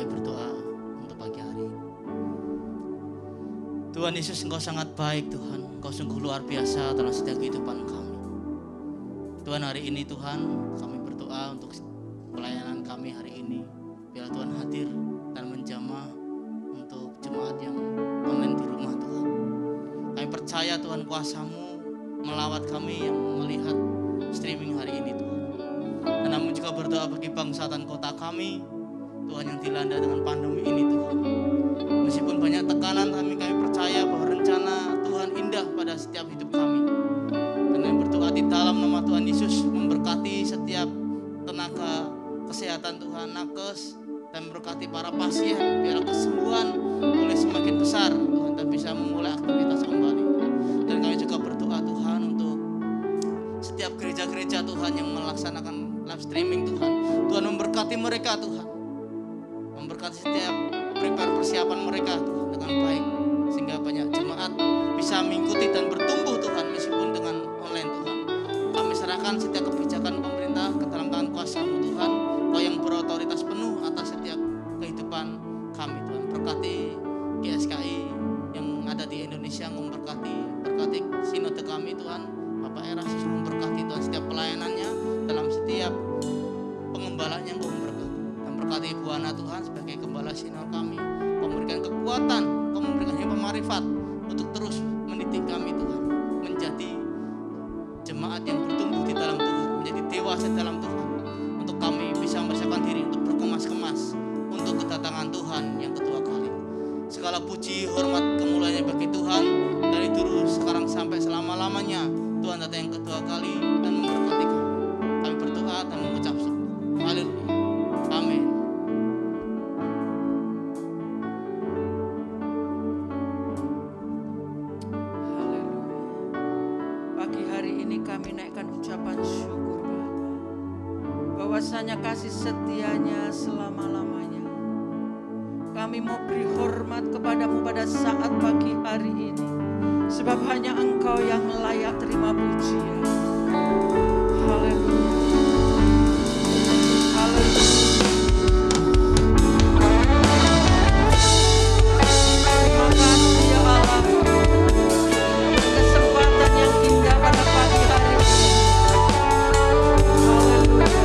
berdoa untuk pagi hari ini. Tuhan Yesus, Engkau sangat baik Tuhan. Engkau sungguh luar biasa dalam setiap kehidupan kami. Tuhan, hari ini Tuhan kami berdoa untuk pelayanan kami hari ini. Biar Tuhan hadir dan menjamah untuk jemaat yang online di rumah Tuhan. Kami percaya Tuhan kuasa-Mu melawat kami yang melihat streaming hari ini Tuhan. Dan kami juga berdoa bagi bangsa dan kota kami Tuhan yang dilanda dengan pandemi ini Tuhan. Meskipun banyak tekanan, kami percaya bahwa rencana Tuhan indah pada setiap hidup kami. Dan kami berdoa di dalam nama Tuhan Yesus, memberkati setiap tenaga kesehatan Tuhan, nakes, dan memberkati para pasien, biar kesembuhan boleh semakin besar Tuhan, dan bisa memulai aktivitas kembali. Dan kami juga berdoa Tuhan untuk setiap gereja-gereja Tuhan yang melaksanakan live streaming Tuhan. Tuhan memberkati mereka Tuhan, memberkati setiap persiapan mereka Tuhan dengan baik, sehingga banyak jemaat bisa mengikuti dan bertumbuh Tuhan meskipun dengan online Tuhan. Kami serahkan setiap kebijakan pemerintah ke dalam tangan kuasa-Mu Tuhan, Kau yang berotoritas penuh atas setiap kehidupan kami Tuhan. Berkati GSKI yang ada di Indonesia, memberkati sinode kami Tuhan. Bapak Erastus memberkati Tuhan setiap pelayanannya, dalam setiap pengembalanya Kau memberkati. Dan berkati Ibu Ana Tuhan sebagai gembala sinode kami. Kau memberikan kekuatan, Kau memberikan hikmah marifat untuk terus mendidik kami Tuhan, menjadi jemaat yang bertumbuh di dalam Tuhan, menjadi dewasa di dalam Tuhan, untuk kami bisa mempersiapkan diri untuk berkemas-kemas untuk kedatangan Tuhan yang kedua kali. Segala puji, hormat, kemuliaan bagi Tuhan dari dulu, sekarang sampai selama-lamanya. Tuhan datang yang kedua kali dan memberkati kami. Kami berdoa dan mengucap syukur. Haleluya. Amin. Pagi hari ini kami naikkan ucapan syukur Bapa, bahwasanya kasih setianya selama-lamanya. Kami mau beri hormat kepadamu pada saat pagi hari ini, sebab hanya Engkau yang layak terima pujian. Haleluya. Haleluya. Terima kasih ya Allah, kesempatan yang indah pada pagi hari ini. Haleluya.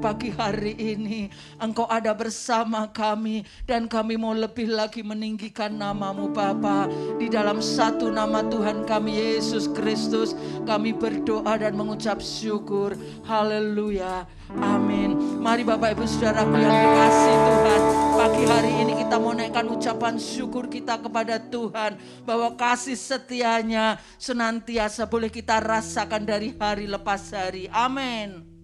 pagi hari ini Engkau ada bersama kami, dan kami mau lebih lagi meninggikan nama-Mu Bapa. Di dalam satu nama Tuhan kami Yesus Kristus kami berdoa dan mengucap syukur. Haleluya. Amin. Mari Bapak Ibu Saudaraku yang dikasihi Tuhan, pagi hari ini kita mau naikkan ucapan syukur kita kepada Tuhan, bahwa kasih setianya senantiasa boleh kita rasakan dari hari lepas hari. Amin.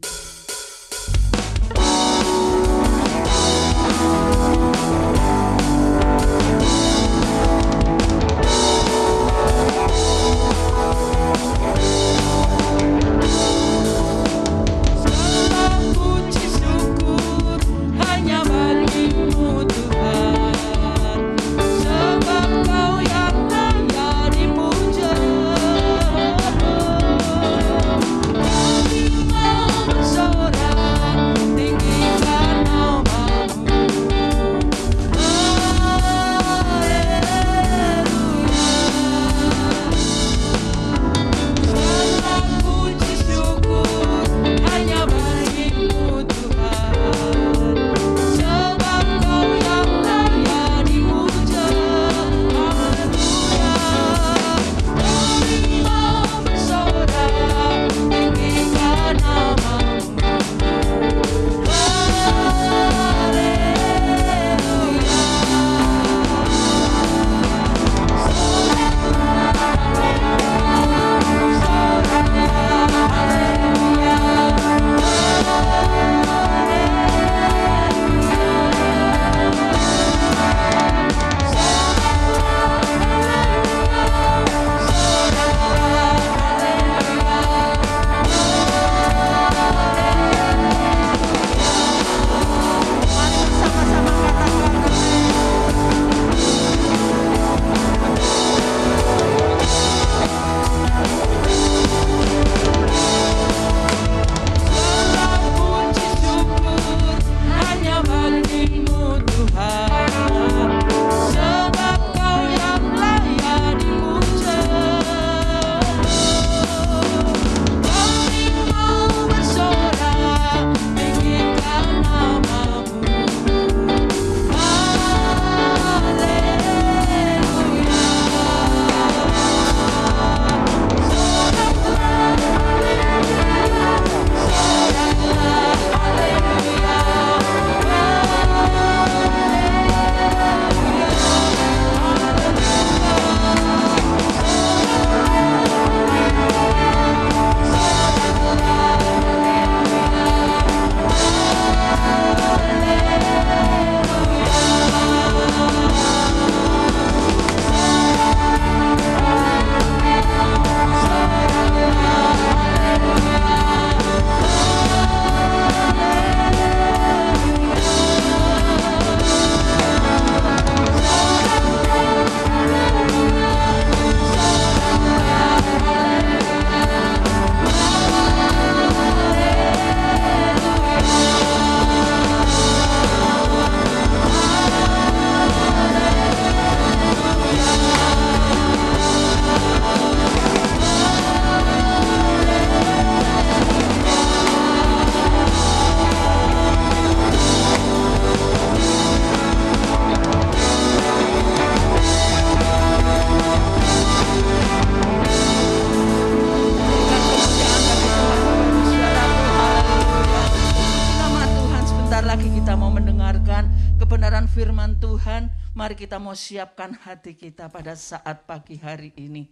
Firman Tuhan, mari kita mau siapkan hati kita pada saat pagi hari ini.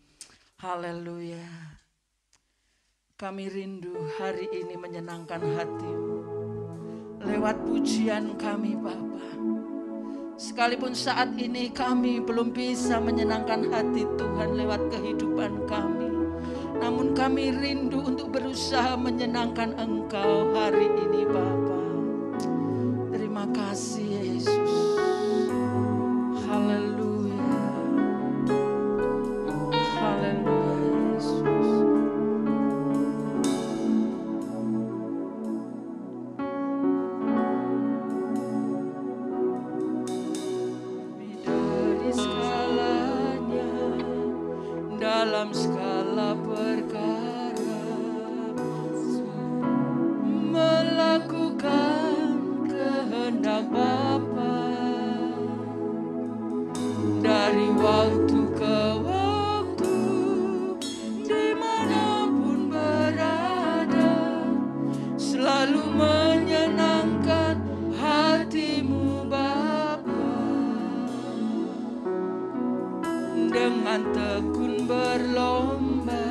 Haleluya. Kami rindu hari ini menyenangkan hati-Mu lewat pujian kami Bapa. Sekalipun saat ini kami belum bisa menyenangkan hati Tuhan lewat kehidupan kami, namun kami rindu untuk berusaha menyenangkan Engkau hari ini Bapa. Terima kasih Yesus. Haleluya. Haleluya Yesus. Dari skalanya, dalam skala perkara, melakukan dari waktu ke waktu, dimanapun berada, selalu menyenangkan hatimu Bapa. Dengan tekun berlomba,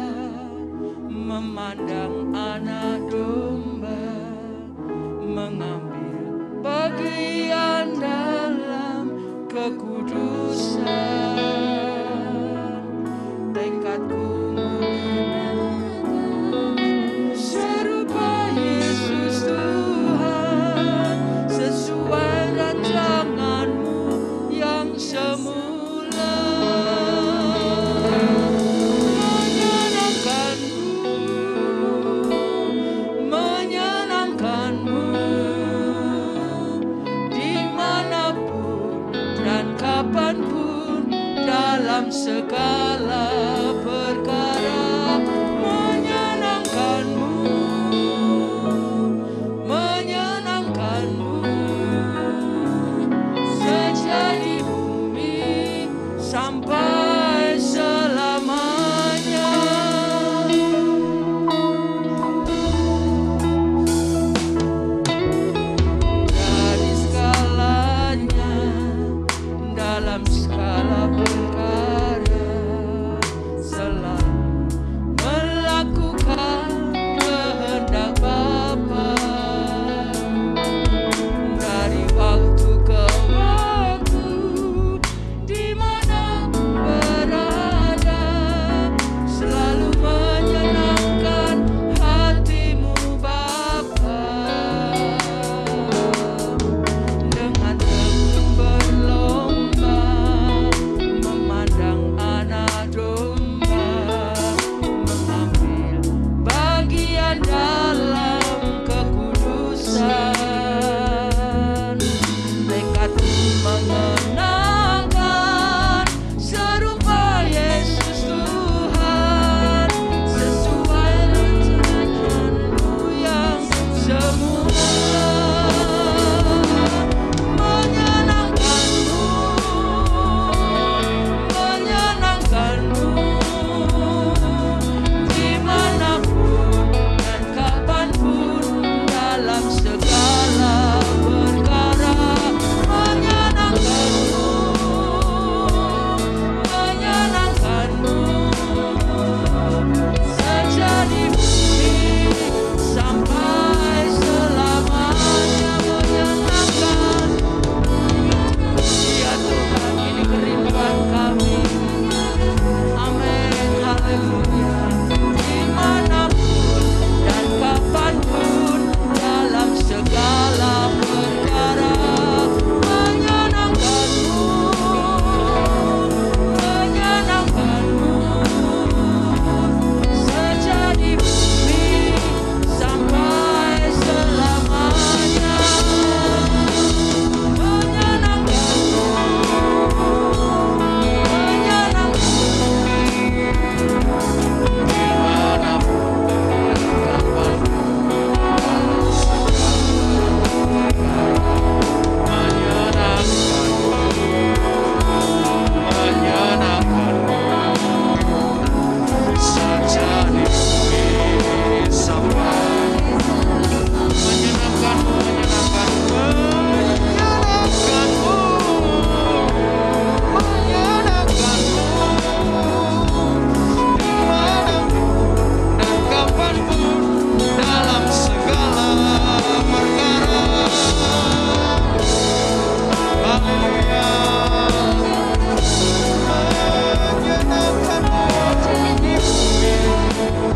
memandang anak domba, mengambil bagian dalam kekudusan. Tekadku serupa Yesus Tuhan, sesuai rancangan-Mu yang semula. Menyenangkan-Mu dimanapun dan kapanpun, dalam segala perkara. Menyenangkan-Mu, menyenangkan-Mu, sejak di bumi sampai selamanya. Dari skalanya, dalam skala perkara, selalu melakukan kehendak Bapa. Dari waktu ke waktu, di mana berada, selalu menyenangkan hatimu Bapa. Dengan tekun berlomba, memandang anak domba, mengambil bagian dalam kekudusan. Tekadku mengenangkan serupa Yesus Tuhan, sesuai rancangan-Mu yang semula. Menyenangkan-Mu, menyenangkan-Mu, dimanapun dan kapanpun, dalam segala perkara. Menyenangkan-Mu, menyenangkan-Mu, sejak di bumi sampai selamanya. Menyenangkan, ya Tuhan, ini kerinduan kami. Amin, haleluya. Dimanapun dan kapanpun, dalam segala perkara. Menyenangkan-Mu, menyenangkan-Mu, sejak di bumi sampai selamanya. Menyenangkan-Mu, menyenangkan-Mu, dimanapun dan kapanpun, dalam segala perkara. Haleluya. Menyenangkan-Mu di bumi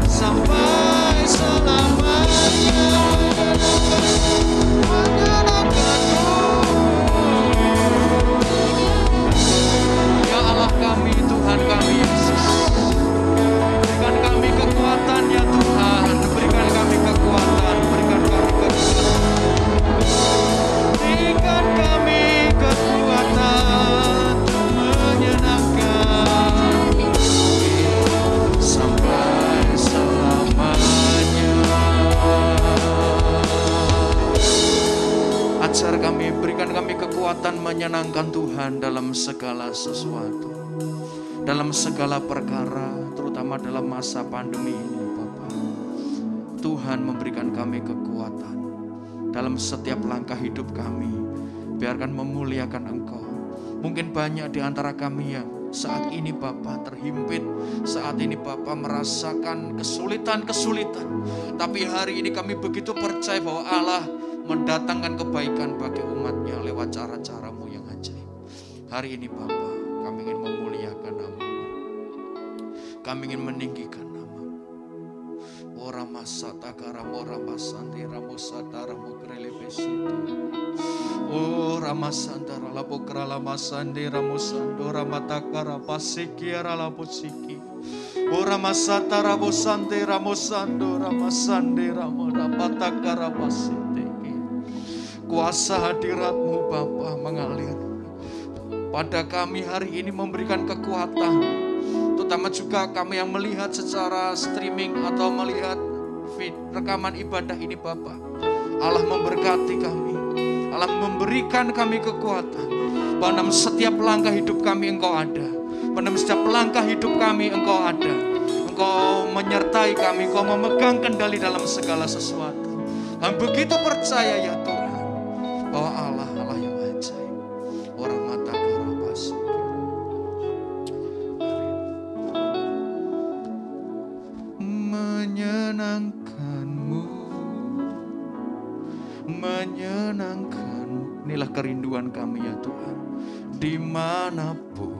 sampai selamanya. Menyenangkan-Mu, ya Allah kami, Tuhan kami Yesus. Berikan kami kekuatan ya Tuhan, berikan kami kekuatan, berikan kami kekuatan. Berikan kami kekuatan untuk menyenangkan sampai selamanya. Ajar kami, berikan kami kekuatan menyenangkan Tuhan. Tuhan dalam segala sesuatu, dalam segala perkara, terutama dalam masa pandemi ini Bapa. Tuhan memberikan kami kekuatan dalam setiap langkah hidup kami. Biarkan memuliakan Engkau. Mungkin banyak di antara kami yang saat ini Bapa terhimpit, saat ini Bapa merasakan kesulitan-kesulitan. Tapi hari ini kami begitu percaya bahwa Allah mendatangkan kebaikan bagi umatnya lewat cara-cara-Mu yang ajaib. Hari ini Bapa, kami ingin memuliakan nama-Mu. Kami ingin meninggikan nama-Mu. Ora masata karamo ramasandi ramosata ramokrelebesiti. Oh ramasandara lapokra lamasandi ramosando ramatakara pasiki aralaposiki. Oh ramasata ramosande ramosando ramasande ramodapatakara pasitiki. Kuasa hadirat-Mu Bapa mengalir pada kami hari ini, memberikan kekuatan, terutama juga kami yang melihat secara streaming atau melihat rekaman ibadah ini Bapa. Allah memberkati kami, Allah memberikan kami kekuatan. Pada setiap langkah hidup kami Engkau ada, pada setiap langkah hidup kami Engkau ada. Engkau menyertai kami, Engkau memegang kendali dalam segala sesuatu. Kami begitu percaya ya Tuhan, bahwa Allah yang ajaib. Orang mata karabas menyenangkanmu. Inilah kerinduan kami ya Tuhan. Dimanapun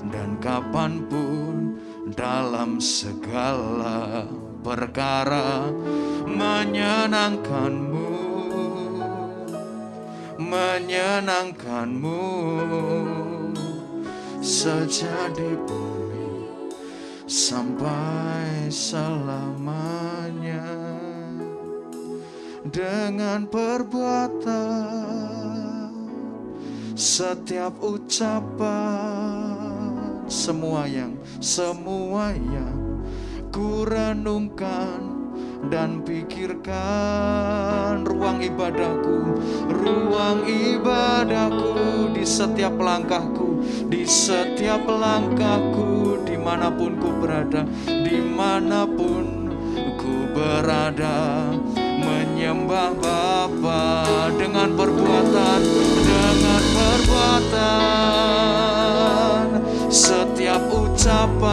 dan kapanpun, dalam segala perkara menyenangkanmu sejadi bumi sampai selamanya. Dengan perbuatan, setiap ucapan, semua yang ku renungkan dan pikirkan. Ruang ibadahku di setiap langkahku, dimanapun ku berada, menyembah Bapa dengan perbuatan, setiap ucapan,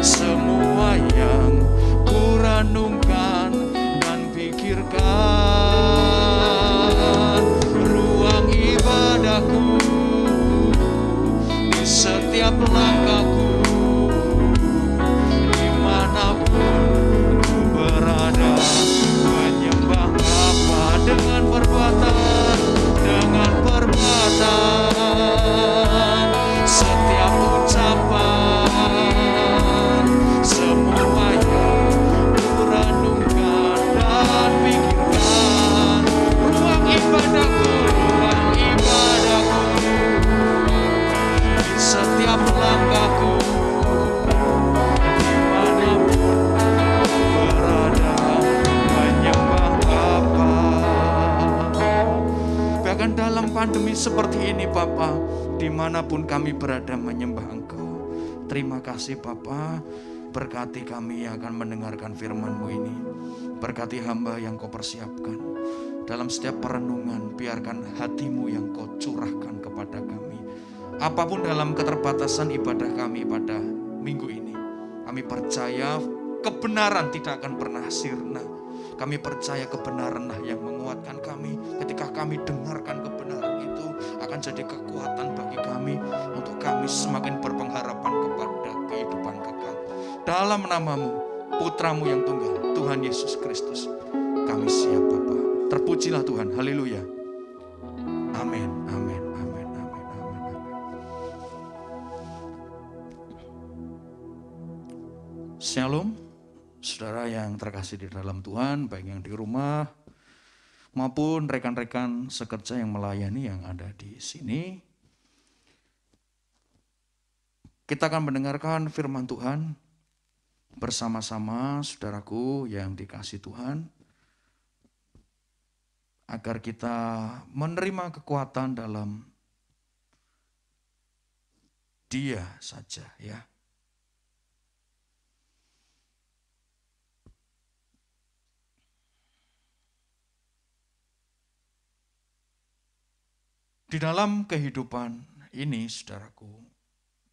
semua yang ku renungkan dan pikirkan. Ruang ibadahku di setiap langkahku, dimanapun ku berada, menyembah Bapa dengan perbuatan, setiap ucapan, semua yang ku renungkan dan pikirkan. Ruang ibadahku di setiap langkahku, dimanapun berada, menyembah Bapa. Bahkan dalam pandemi seperti ini Bapa, dimanapun kami berada, menyembah Engkau. Terima kasih Bapa, berkati kami yang akan mendengarkan firman-Mu ini. Berkati hamba yang Kau persiapkan. Dalam setiap perenungan, biarkan hati-Mu yang Kau curahkan kepada kami. Apapun dalam keterbatasan ibadah kami pada minggu ini, kami percaya kebenaran tidak akan pernah sirna. Kami percaya kebenaranlah yang menguatkan kami. Ketika kami dengarkan kebenaran itu, akan jadi kekuatan bagi kami untuk kami semakin berpengharapan kepada kehidupan kekal. Dalam nama-Mu, Putra-Mu yang tunggal, Tuhan Yesus Kristus, kami siap Bapa. Terpujilah Tuhan, haleluya. Amin, amin, amin, amin, amin, amin. Shalom, saudara yang terkasih di dalam Tuhan, baik yang di rumah maupun rekan-rekan sekerja yang melayani yang ada di sini. Kita akan mendengarkan firman Tuhan bersama-sama, saudaraku yang dikasihi Tuhan. agar kita menerima kekuatan dalam Dia saja ya. Di dalam kehidupan ini, saudaraku,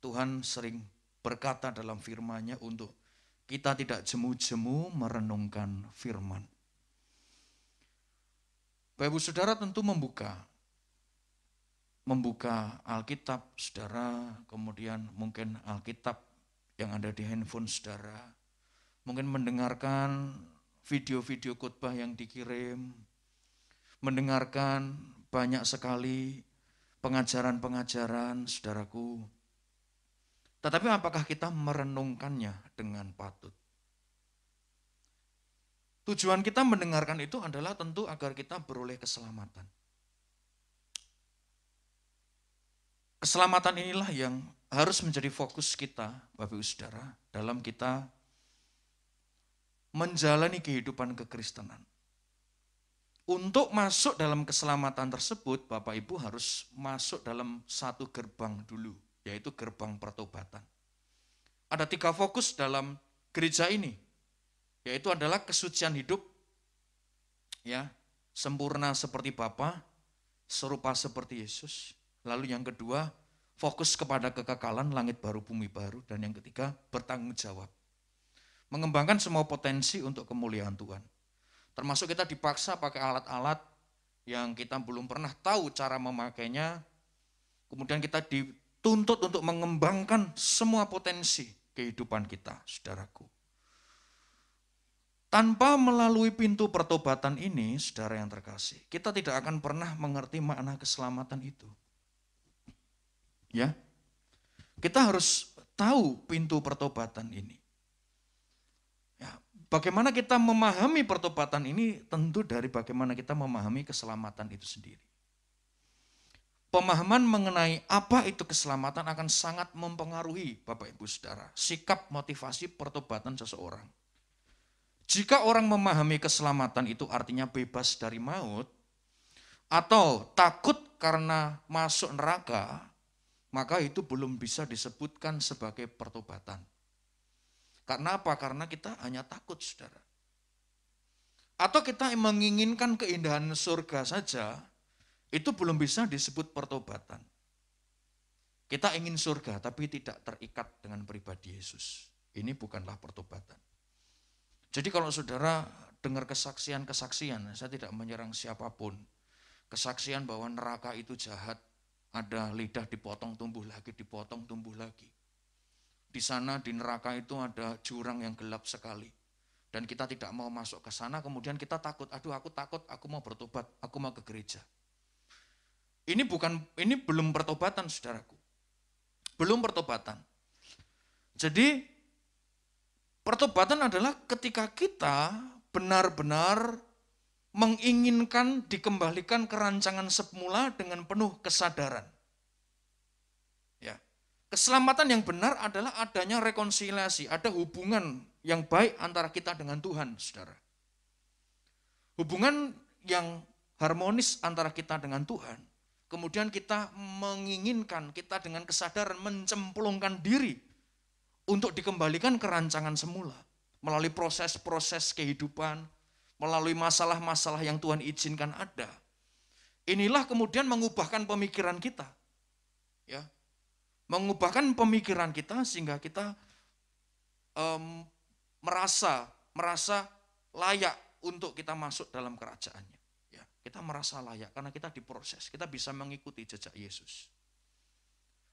Tuhan sering berkata dalam firman-Nya untuk kita tidak jemu-jemu merenungkan firman. Bapak Ibu Saudara tentu membuka Alkitab saudara, kemudian mungkin Alkitab yang ada di handphone saudara, mungkin mendengarkan video-video khotbah yang dikirim, mendengarkan banyak sekali pengajaran-pengajaran saudaraku. Tetapi apakah kita merenungkannya dengan patut? Tujuan kita mendengarkan itu adalah tentu agar kita beroleh keselamatan. Keselamatan inilah yang harus menjadi fokus kita, Bapak Ibu Saudara, dalam kita menjalani kehidupan kekristenan. Untuk masuk dalam keselamatan tersebut, Bapak Ibu harus masuk dalam satu gerbang dulu, yaitu gerbang pertobatan. Ada 3 fokus dalam gereja ini, yaitu adalah kesucian hidup, ya, sempurna seperti Bapa, serupa seperti Yesus. Lalu yang kedua, fokus kepada kekekalan, langit baru, bumi baru. Dan yang ketiga, bertanggung jawab. Mengembangkan semua potensi untuk kemuliaan Tuhan. Termasuk kita dipaksa pakai alat-alat yang kita belum pernah tahu cara memakainya. Kemudian kita dituntut untuk mengembangkan semua potensi kehidupan kita, saudaraku. Tanpa melalui pintu pertobatan ini, saudara yang terkasih, kita tidak akan pernah mengerti makna keselamatan itu. Ya, kita harus tahu pintu pertobatan ini. Ya, bagaimana kita memahami pertobatan ini tentu dari bagaimana kita memahami keselamatan itu sendiri. Pemahaman mengenai apa itu keselamatan akan sangat mempengaruhi Bapak Ibu Saudara, sikap motivasi pertobatan seseorang. Jika orang memahami keselamatan itu artinya bebas dari maut, atau takut karena masuk neraka, maka itu belum bisa disebutkan sebagai pertobatan. Karena apa? Karena kita hanya takut, saudara. Atau kita menginginkan keindahan surga saja, itu belum bisa disebut pertobatan. Kita ingin surga tapi tidak terikat dengan pribadi Yesus. Ini bukanlah pertobatan. Jadi kalau saudara dengar kesaksian-kesaksian, saya tidak menyerang siapapun. Kesaksian bahwa neraka itu jahat, ada lidah dipotong tumbuh lagi, dipotong tumbuh lagi. Di sana di neraka itu ada jurang yang gelap sekali. Dan kita tidak mau masuk ke sana, kemudian kita takut, aduh aku takut, aku mau bertobat, aku mau ke gereja. Ini belum pertobatan, saudaraku. Belum pertobatan. Jadi pertobatan adalah ketika kita benar-benar menginginkan dikembalikan ke rancangan semula dengan penuh kesadaran. Ya. Keselamatan yang benar adalah adanya rekonsiliasi, ada hubungan yang baik antara kita dengan Tuhan, saudara. Hubungan yang harmonis antara kita dengan Tuhan. Kemudian kita menginginkan, kita dengan kesadaran mencemplungkan diri untuk dikembalikan ke rancangan semula. Melalui proses-proses kehidupan, melalui masalah-masalah yang Tuhan izinkan ada. Inilah kemudian mengubahkan pemikiran kita. Ya. Mengubahkan pemikiran kita sehingga kita merasa layak untuk kita masuk dalam kerajaannya. Ya, kita merasa layak karena kita diproses, kita bisa mengikuti jejak Yesus.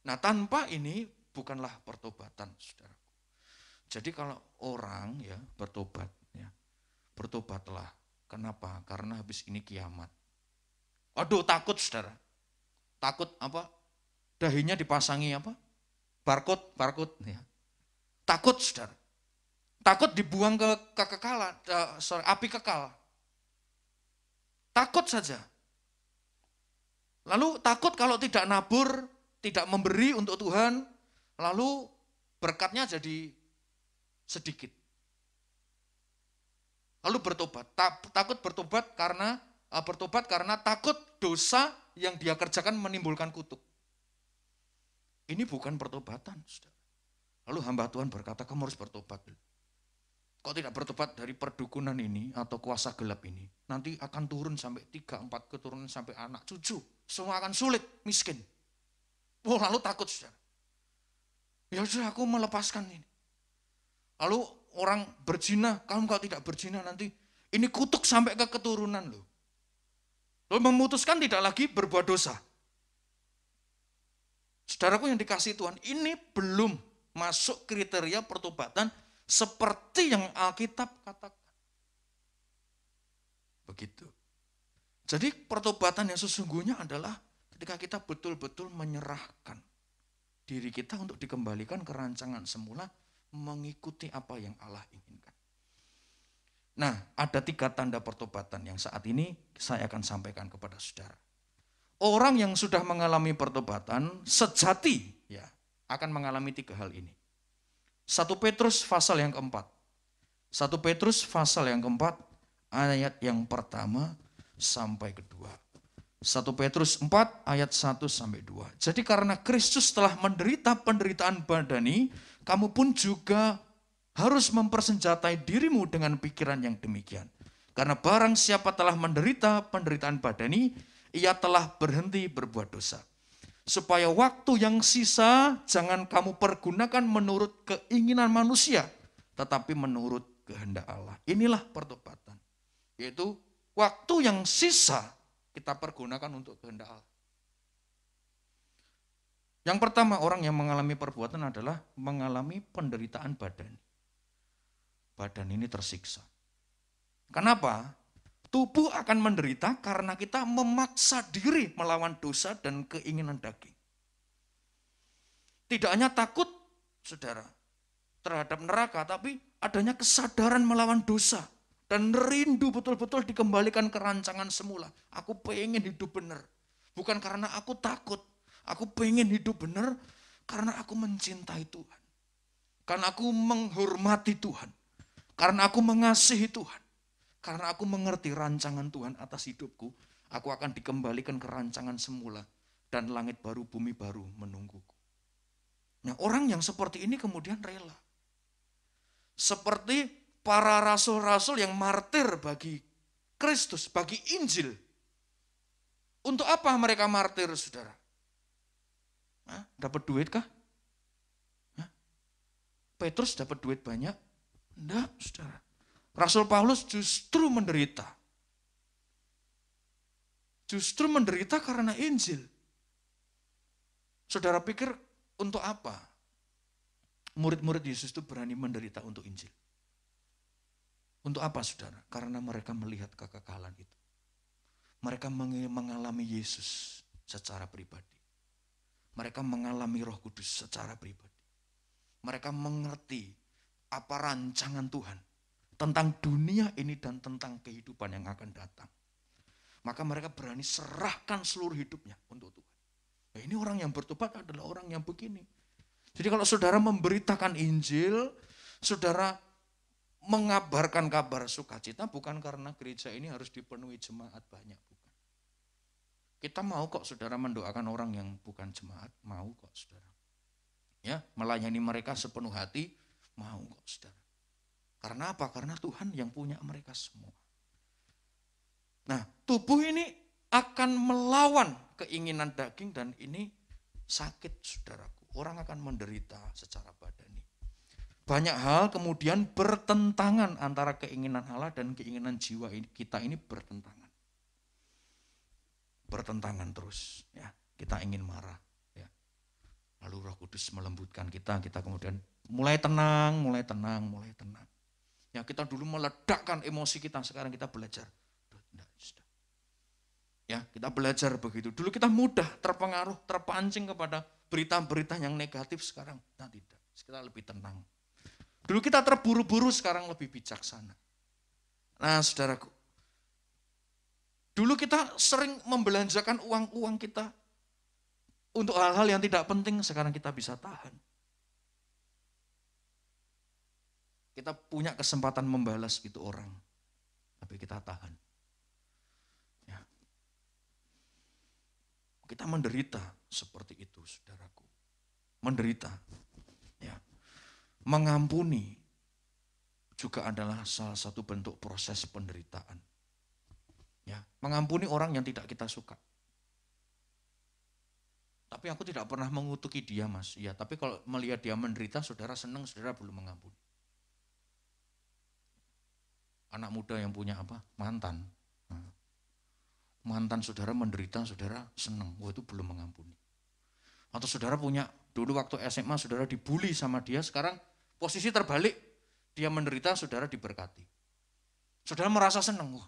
Nah, tanpa ini bukanlah pertobatan, saudaraku. Jadi kalau orang ya bertobat, ya, bertobatlah. Kenapa? Karena habis ini kiamat. Aduh, takut, saudara. Takut apa? Dahinya dipasangi apa? Barcode, ya. Takut, saudara. Takut dibuang ke kekekalan, api kekal. Takut saja. Lalu takut kalau tidak nabur, tidak memberi untuk Tuhan, lalu berkatnya jadi sedikit. Lalu bertobat, takut bertobat karena Bertobat karena takut dosa yang dia kerjakan menimbulkan kutuk. Ini bukan pertobatan, saudara. Lalu hamba Tuhan berkata, kamu harus bertobat. Kok tidak bertobat dari perdukunan ini atau kuasa gelap ini, nanti akan turun sampai 3-4 keturunan sampai anak cucu. Semua akan sulit, miskin. Oh, lalu takut, saudara. Ya sudah, aku melepaskan ini. Lalu orang berzina, kamu kalau tidak berzina nanti ini kutuk sampai ke keturunan loh. Lalu memutuskan tidak lagi berbuat dosa. Saudaraku yang dikasihi Tuhan, ini belum masuk kriteria pertobatan seperti yang Alkitab katakan. Begitu. Jadi pertobatan yang sesungguhnya adalah ketika kita betul-betul menyerahkan diri kita untuk dikembalikan ke rancangan semula, mengikuti apa yang Allah inginkan. Nah, ada 3 tanda pertobatan yang saat ini saya akan sampaikan kepada saudara. Orang yang sudah mengalami pertobatan sejati ya akan mengalami 3 hal ini. 1 Petrus pasal yang keempat. 1 Petrus pasal yang keempat ayat yang pertama sampai kedua. 1 Petrus 4 ayat 1 sampai 2. Jadi karena Kristus telah menderita penderitaan badani, kamu pun juga harus mempersenjatai dirimu dengan pikiran yang demikian. Karena barang siapa telah menderita penderitaan badani, ia telah berhenti berbuat dosa. Supaya waktu yang sisa jangan kamu pergunakan menurut keinginan manusia, tetapi menurut kehendak Allah. Inilah pertobatan. Yaitu waktu yang sisa kita pergunakan untuk kehendak Allah. Yang pertama, orang yang mengalami perbuatan adalah mengalami penderitaan badan. Badan ini tersiksa. Kenapa? Tubuh akan menderita karena kita memaksa diri melawan dosa dan keinginan daging. Tidak hanya takut, saudara, terhadap neraka, tapi adanya kesadaran melawan dosa. Dan rindu betul-betul dikembalikan ke rancangan semula. Aku pengen hidup benar. Bukan karena aku takut. Aku pengen hidup benar karena aku mencintai Tuhan. Karena aku menghormati Tuhan. Karena aku mengasihi Tuhan. Karena aku mengerti rancangan Tuhan atas hidupku, aku akan dikembalikan ke rancangan semula dan langit baru, bumi baru menungguku. Nah, orang yang seperti ini kemudian rela. Seperti para rasul-rasul yang martir bagi Kristus, bagi Injil. Untuk apa mereka martir, saudara? Dapat duit kah? Petrus dapat duit banyak? Enggak, saudara. Rasul Paulus justru menderita. Justru menderita karena Injil. Saudara pikir untuk apa murid-murid Yesus itu berani menderita untuk Injil? Untuk apa, saudara? Karena mereka melihat kekekalan itu. Mereka mengalami Yesus secara pribadi. Mereka mengalami Roh Kudus secara pribadi. Mereka mengerti apa rancangan Tuhan tentang dunia ini dan tentang kehidupan yang akan datang. Maka mereka berani serahkan seluruh hidupnya untuk Tuhan. Nah, ini orang yang bertobat adalah orang yang begini. Jadi kalau saudara memberitakan Injil, saudara mengabarkan kabar sukacita bukan karena gereja ini harus dipenuhi jemaat banyak, bukan. Kita mau kok saudara mendoakan orang yang bukan jemaat, mau kok saudara. Ya, melayani mereka sepenuh hati, mau kok saudara. Karena apa? Karena Tuhan yang punya mereka semua. Nah, tubuh ini akan melawan keinginan daging dan ini sakit, saudaraku. Orang akan menderita secara badani. Banyak hal kemudian bertentangan antara keinginan Allah dan keinginan jiwa kita ini bertentangan. Bertentangan terus. Ya, kita ingin marah. Ya. Lalu Roh Kudus melembutkan kita kemudian mulai tenang. Ya, kita dulu meledakkan emosi kita, sekarang kita belajar. Ya, kita belajar begitu. Dulu kita mudah terpengaruh, terpancing kepada berita-berita yang negatif, sekarang kita tidak. Kita lebih tenang. Dulu kita terburu-buru, sekarang lebih bijaksana. Nah, saudaraku. Dulu kita sering membelanjakan uang-uang kita untuk hal-hal yang tidak penting, sekarang kita bisa tahan. Kita punya kesempatan membalas gitu orang, tapi kita tahan. Ya, Kita menderita seperti itu, saudaraku. Menderita. Ya. Mengampuni juga adalah salah satu bentuk proses penderitaan. Ya, mengampuni orang yang tidak kita suka. Tapi aku tidak pernah mengutuki dia, Mas. Ya, tapi kalau melihat dia menderita, saudara senang, saudara belum mengampuni. Anak muda yang punya apa? Mantan. Nah, mantan saudara menderita, saudara senang. Wah, itu belum mengampuni. Atau saudara punya, dulu waktu SMA saudara dibully sama dia, sekarang posisi terbalik. Dia menderita, saudara diberkati. Saudara merasa senang. Wah,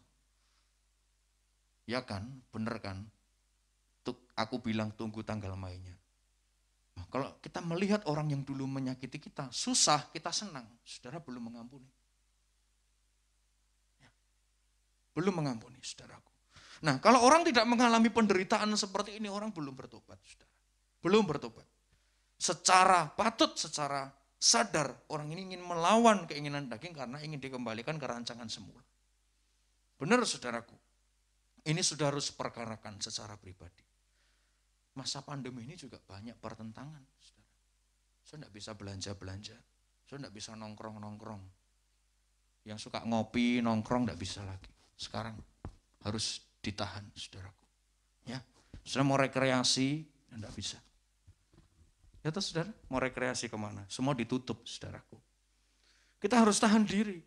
ya kan, bener kan? Aku bilang tunggu tanggal mainnya. Nah, kalau kita melihat orang yang dulu menyakiti kita, susah, kita senang. Saudara belum mengampuni. Ya. Belum mengampuni, saudaraku. Nah, kalau orang tidak mengalami penderitaan seperti ini, orang belum bertobat, saudara. Belum bertobat. Secara patut, secara sadar, orang ini ingin melawan keinginan daging karena ingin dikembalikan ke rancangan semula. Benar, saudaraku. Ini sudah harus perkarakan secara pribadi. Masa pandemi ini juga banyak pertentangan. Saudara. Saya tidak bisa belanja-belanja. Saya tidak bisa nongkrong-nongkrong. Yang suka ngopi, nongkrong tidak bisa lagi. Sekarang harus ditahan, saudaraku. Ya, saudara mau rekreasi, tidak bisa. Ya toh, saudara, mau rekreasi kemana? Semua ditutup, saudaraku. Kita harus tahan diri.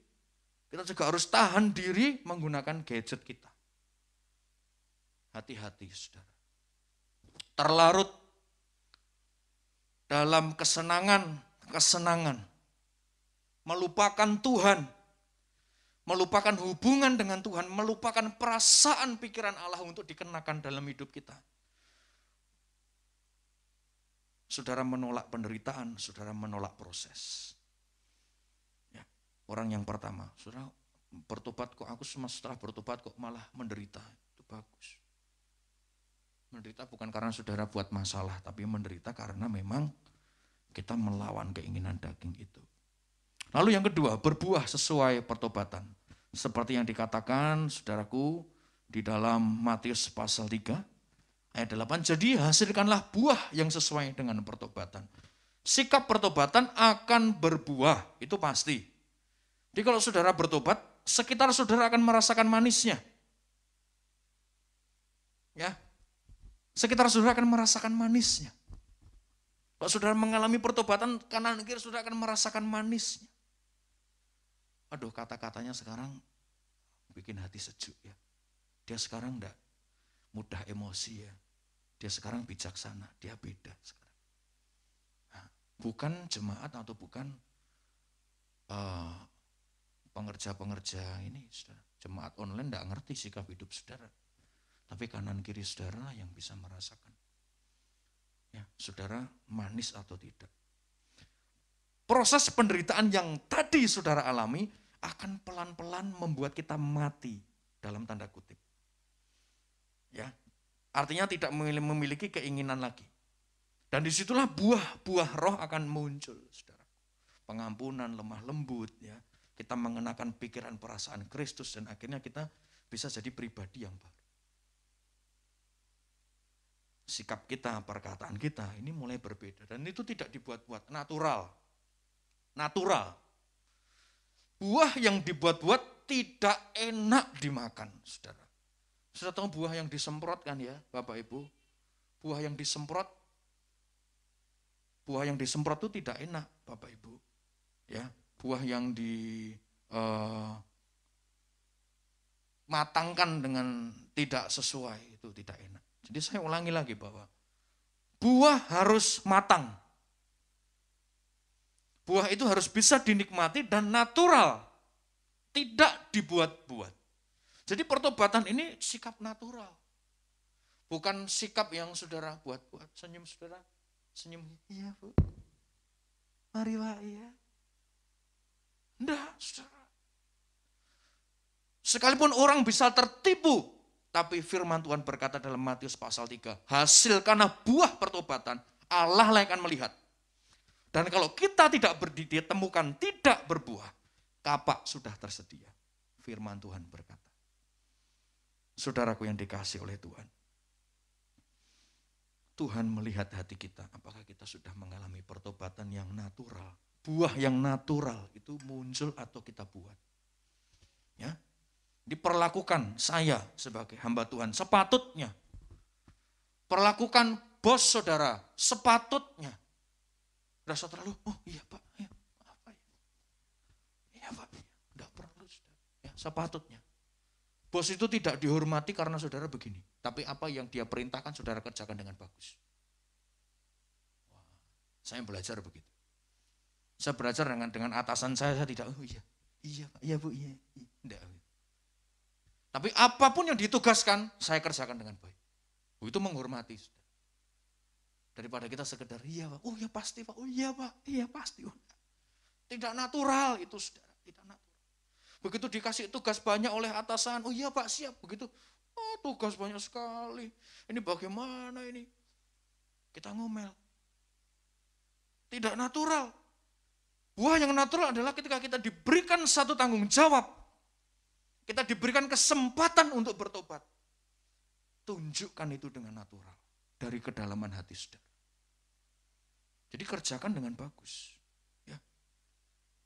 Kita juga harus tahan diri menggunakan gadget kita. Hati-hati, saudara. Terlarut dalam kesenangan, melupakan Tuhan, melupakan hubungan dengan Tuhan, melupakan perasaan pikiran Allah untuk dikenakan dalam hidup kita. Saudara menolak penderitaan, saudara menolak proses. Ya, orang yang pertama, saudara bertobat kok, aku setelah bertobat kok malah menderita, itu bagus. Menderita bukan karena saudara buat masalah, tapi menderita karena memang kita melawan keinginan daging itu. Lalu yang kedua, berbuah sesuai pertobatan. Seperti yang dikatakan, saudaraku, di dalam Matius pasal 3, ayat 8, jadi hasilkanlah buah yang sesuai dengan pertobatan. Sikap pertobatan akan berbuah, itu pasti. Jadi kalau saudara bertobat, sekitar saudara akan merasakan manisnya. Ya. Sekitar saudara akan merasakan manisnya. Kalau saudara mengalami pertobatan, kanan kiri saudara akan merasakan manisnya. Aduh, kata-katanya sekarang bikin hati sejuk ya. Dia sekarang enggak mudah emosi ya. Dia sekarang bijaksana, dia beda sekarang. Nah, bukan jemaat atau bukan pengerja-pengerja ini, saudara. Jemaat online enggak ngerti sikap hidup saudara. Tapi kanan kiri saudara yang bisa merasakan. Ya, saudara manis atau tidak. Proses penderitaan yang tadi saudara alami akan pelan-pelan membuat kita mati dalam tanda kutip. Ya, artinya tidak memiliki keinginan lagi. Dan disitulah buah-buah roh akan muncul, saudara. Pengampunan, lemah lembut, ya. Kita mengenakan pikiran perasaan Kristus dan akhirnya kita bisa jadi pribadi yang baru. Sikap kita, perkataan kita ini mulai berbeda. Dan itu tidak dibuat-buat, natural. Natural. Buah yang dibuat-buat tidak enak dimakan, saudara. Sudah tahu buah yang disemprot kan ya, Bapak Ibu? Buah yang disemprot itu tidak enak, Bapak Ibu. Ya, buah yang matangkan dengan tidak sesuai itu tidak enak. Jadi saya ulangi lagi bahwa buah harus matang. Buah itu harus bisa dinikmati dan natural. Tidak dibuat-buat. Jadi pertobatan ini sikap natural. Bukan sikap yang saudara buat-buat. Senyum saudara, senyum. Iya Bu. Mari Pak, iya. Enggak, saudara. Sekalipun orang bisa tertipu, tapi firman Tuhan berkata dalam Matius pasal 3, hasilkanlah buah pertobatan, Allah lah akan melihat. Dan kalau kita tidak ditemukan tidak berbuah, kapak sudah tersedia. Firman Tuhan berkata. Saudaraku yang dikasihi oleh Tuhan. Tuhan melihat hati kita, apakah kita sudah mengalami pertobatan yang natural. Buah yang natural itu muncul atau kita buat. Ya, diperlakukan saya sebagai hamba Tuhan sepatutnya. Perlakukan bos saudara sepatutnya. Rasa terlalu, oh iya Pak, ya, apa ya? Iya Pak, enggak perlu saudara. Ya, sepatutnya. Bos itu tidak dihormati karena saudara begini. Tapi apa yang dia perintahkan saudara kerjakan dengan bagus. Wah, saya belajar begitu. Saya belajar dengan atasan saya tidak, oh iya Pak, iya Bu, iya. Enggak. Tapi apapun yang ditugaskan, saya kerjakan dengan baik. Itu menghormati. Daripada kita sekedar, iya Pak, oh ya pasti Pak, oh iya Pak, iya pasti. Tidak natural itu saudara, tidak natural. Begitu dikasih tugas banyak oleh atasan, oh iya Pak siap, begitu. Oh tugas banyak sekali, ini bagaimana ini? Kita ngomel. Tidak natural. Buah yang natural adalah ketika kita diberikan satu tanggung jawab. Kita diberikan kesempatan untuk bertobat. Tunjukkan itu dengan natural. Dari kedalaman hati saudara. Jadi kerjakan dengan bagus. Ya.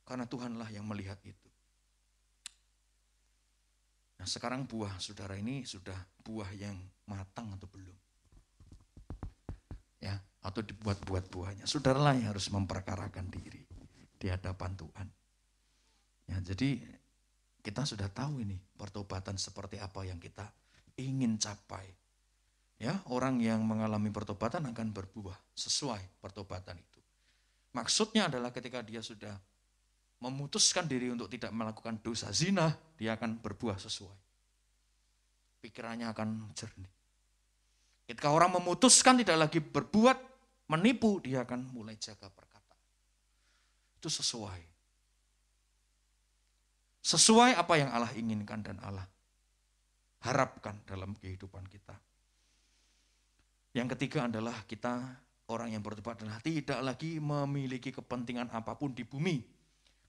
Karena Tuhanlah yang melihat itu. Nah sekarang buah saudara ini sudah buah yang matang atau belum? Ya, atau dibuat-buat buahnya. Saudaralah yang harus memperkarakan diri di hadapan Tuhan. Ya, jadi kita sudah tahu ini pertobatan seperti apa yang kita ingin capai. Ya, orang yang mengalami pertobatan akan berbuah sesuai pertobatan itu. Maksudnya adalah ketika dia sudah memutuskan diri untuk tidak melakukan dosa zina, dia akan berbuah sesuai. Pikirannya akan jernih. Ketika orang memutuskan tidak lagi berbuat menipu, dia akan mulai jaga perkataan. Itu sesuai. Sesuai apa yang Allah inginkan dan Allah harapkan dalam kehidupan kita. Yang ketiga adalah kita orang yang bertobat adalah tidak lagi memiliki kepentingan apapun di bumi.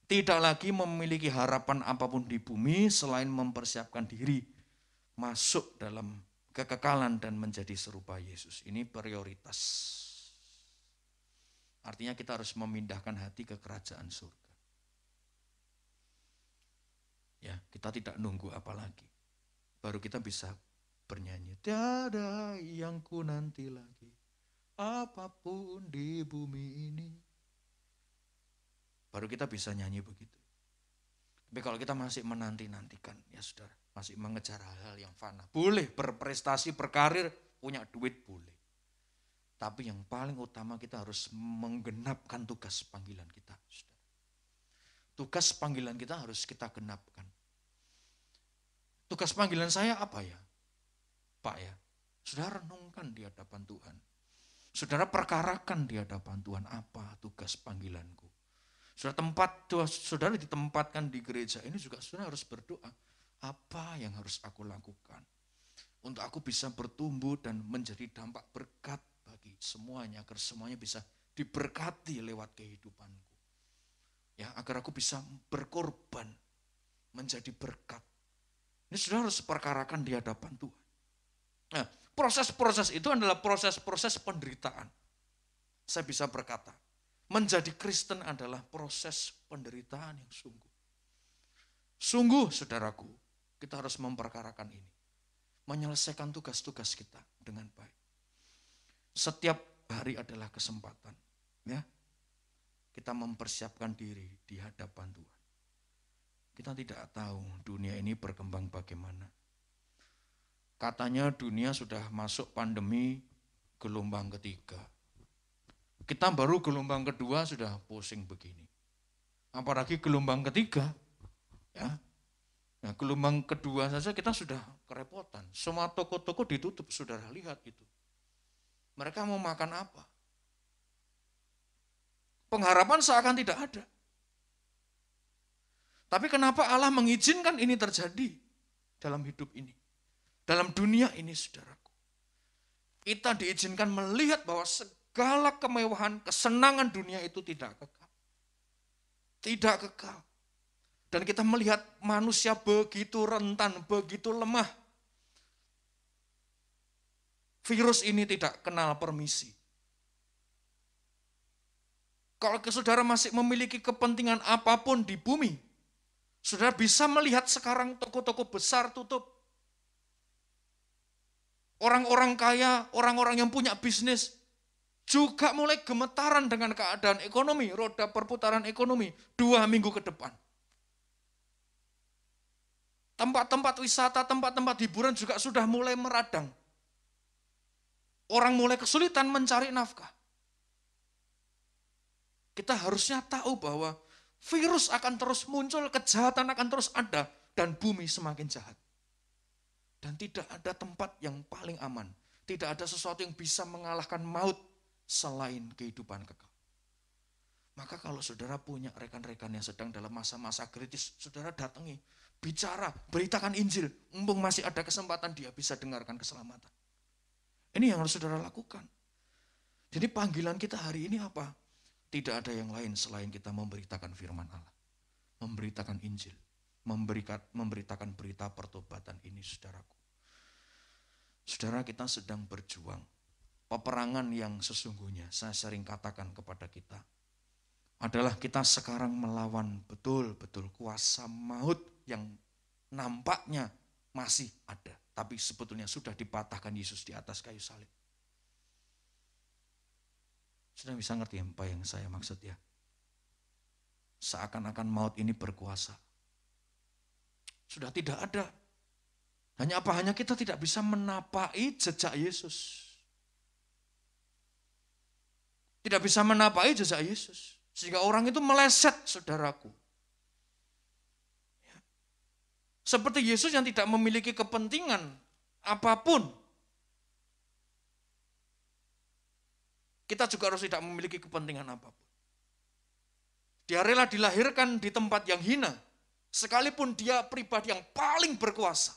Tidak lagi memiliki harapan apapun di bumi selain mempersiapkan diri masuk dalam kekekalan dan menjadi serupa Yesus. Ini prioritas. Artinya kita harus memindahkan hati ke kerajaan surga. Ya, kita tidak nunggu apa lagi. Baru kita bisa bernyanyi. Tiada yang ku nanti lagi, apapun di bumi ini. Baru kita bisa nyanyi begitu. Tapi kalau kita masih menanti-nantikan, ya saudara, masih mengejar hal-hal yang fana. Boleh berprestasi, berkarir, punya duit boleh. Tapi yang paling utama kita harus menggenapkan tugas panggilan kita, saudara. Tugas panggilan kita harus kita genapkan. Tugas panggilan saya apa ya? Pak ya, saudara renungkan di hadapan Tuhan. Saudara perkarakan di hadapan Tuhan, apa tugas panggilanku. Saudara ditempatkan di gereja ini juga saudara harus berdoa. Apa yang harus aku lakukan untuk aku bisa bertumbuh dan menjadi dampak berkat bagi semuanya, agar semuanya bisa diberkati lewat kehidupanku. Ya, agar aku bisa berkorban menjadi berkat. Ini saudara harus perkarakan di hadapan Tuhan. Nah, proses-proses itu adalah proses-proses penderitaan. Saya bisa berkata, menjadi Kristen adalah proses penderitaan yang sungguh. Sungguh, saudaraku, kita harus memperkarakan ini. Menyelesaikan tugas-tugas kita dengan baik. Setiap hari adalah kesempatan. Ya, kita mempersiapkan diri di hadapan Tuhan. Kita tidak tahu dunia ini berkembang bagaimana. Katanya dunia sudah masuk pandemi gelombang ketiga. Kita baru gelombang kedua sudah pusing begini. Apalagi gelombang ketiga. Ya. Nah, gelombang kedua saja kita sudah kerepotan. Semua toko-toko ditutup, saudara lihat itu. Mereka mau makan apa? Pengharapan seakan tidak ada. Tapi kenapa Allah mengizinkan ini terjadi dalam hidup ini? Dalam dunia ini, saudaraku. Kita diizinkan melihat bahwa segala kemewahan, kesenangan dunia itu tidak kekal. Tidak kekal. Dan kita melihat manusia begitu rentan, begitu lemah. Virus ini tidak kenal permisi. Kalau saudara masih memiliki kepentingan apapun di bumi, saudara bisa melihat sekarang toko-toko besar tutup. Orang-orang kaya, orang-orang yang punya bisnis, juga mulai gemetaran dengan keadaan ekonomi, roda perputaran ekonomi 2 minggu ke depan. Tempat-tempat wisata, tempat-tempat hiburan juga sudah mulai meradang. Orang mulai kesulitan mencari nafkah. Kita harusnya tahu bahwa virus akan terus muncul, kejahatan akan terus ada, dan bumi semakin jahat. Dan tidak ada tempat yang paling aman. Tidak ada sesuatu yang bisa mengalahkan maut selain kehidupan kekal. Maka kalau saudara punya rekan-rekan yang sedang dalam masa-masa kritis, saudara datangi, bicara, beritakan Injil. Mumpung masih ada kesempatan dia bisa dengarkan keselamatan. Ini yang harus saudara lakukan. Jadi panggilan kita hari ini apa? Tidak ada yang lain selain kita memberitakan firman Allah. Memberitakan Injil. Memberitakan berita pertobatan ini, saudaraku. Saudara, kita sedang berjuang. Peperangan yang sesungguhnya, saya sering katakan kepada kita, adalah kita sekarang melawan betul-betul kuasa maut yang nampaknya masih ada. Tapi sebetulnya sudah dipatahkan Yesus di atas kayu salib. Sudah bisa ngerti apa yang saya maksud ya? Seakan-akan maut ini berkuasa. Sudah tidak ada. Hanya apa? Hanya kita tidak bisa menapai jejak Yesus. Tidak bisa menapai jejak Yesus. Sehingga orang itu meleset, saudaraku. Seperti Yesus yang tidak memiliki kepentingan apapun. Kita juga harus tidak memiliki kepentingan apapun. Dia rela dilahirkan di tempat yang hina. Sekalipun dia pribadi yang paling berkuasa.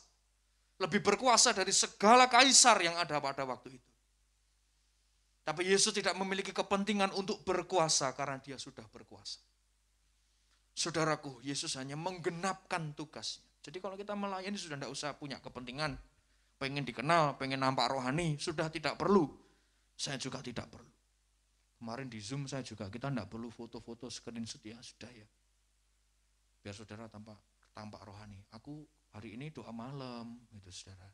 Lebih berkuasa dari segala kaisar yang ada pada waktu itu. Tapi Yesus tidak memiliki kepentingan untuk berkuasa karena dia sudah berkuasa. Saudaraku, Yesus hanya menggenapkan tugasnya. Jadi kalau kita melayani sudah tidak usah punya kepentingan. Pengen dikenal, pengen nampak rohani, sudah tidak perlu. Saya juga tidak perlu. Kemarin di Zoom saya juga, kita tidak perlu foto-foto screenshot ya, sudah ya. Biar saudara tampak rohani. Aku hari ini doa malam, gitu saudara.